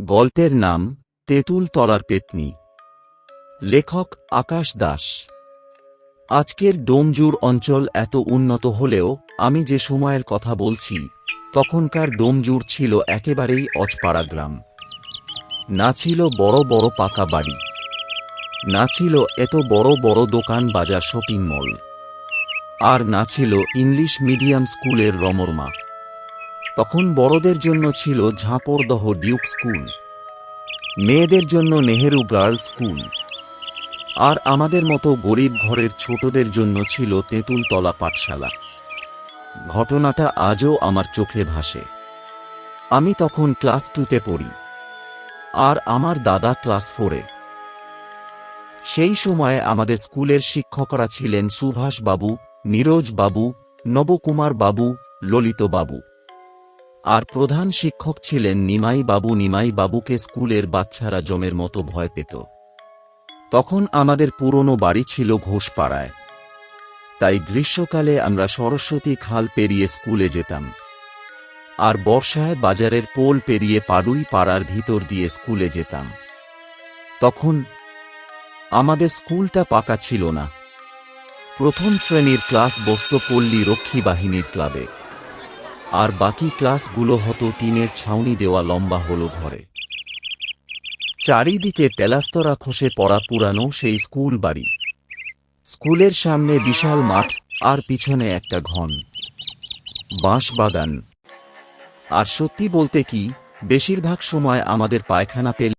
গল্পের নাম তেঁতুল তলার পেত্নী। লেখক আকাশ দাস। আজকের ডোমজুড় অঞ্চল এত উন্নত হলেও আমি যে সময়ের কথা বলছি তখনকার ডোমজুড় ছিল একেবারেই অজপাড়া গ্রাম। না ছিল বড় বড় পাকা বাড়ি, না ছিল এত বড় বড় দোকান বাজার শপিং মল, আর না ছিল ইংলিশ মিডিয়াম স্কুলের রমরমা। তখন বড়দের জন্য ছিল ঝাঁপড়দহ ডিউক স্কুল, মেয়েদের জন্য নেহেরু গার্লস স্কুল, আর আমাদের মতো গরিব ঘরের ছোটদের জন্য ছিল তেঁতুলতলা পাঠশালা। ঘটনাটা আজও আমার চোখে ভাসে। আমি তখন ক্লাস 2তে পড়ি, আর আমার দাদা ক্লাস 4-এ। সেই সময়ে আমাদের স্কুলের শিক্ষকরা ছিলেন সুভাষ বাবু, নীরজ বাবু, নবকুমার বাবু, ললিত বাবু, আর প্রধান শিক্ষক ছিলেন নিমাই বাবু। নিমাই বাবুকে স্কুলের বাচ্চারা জমের মতো ভয় পেত। তখন আমাদের পুরনো বাড়ি ছিল ঘোষপাড়ায়, তাই গ্রীষ্মকালে আমরা সরস্বতী খাল পেরিয়ে স্কুলে যেতাম, আর বর্ষায় বাজারের পোল পেরিয়ে পাড়ুই পাড়ার ভিতর দিয়ে স্কুলে যেতাম। তখন আমাদের স্কুলটা পাকা ছিল না। প্রথম শ্রেণীর ক্লাস বসত পল্লী রক্ষী বাহিনীর ক্লাবে, আর বাকি ক্লাসগুলো হতো টিনের ছাউনি দেওয়া লম্বা হলো ঘরে। চারিদিকে তেলাস্তরা খসে পড়া পুরানো সেই স্কুল বাড়ি। স্কুলের সামনে বিশাল মাঠ, আর পিছনে একটা ঘন বাঁশ বাগান। আর সত্যি বলতে কি, বেশিরভাগ সময় আমাদের পায়খানা পেলে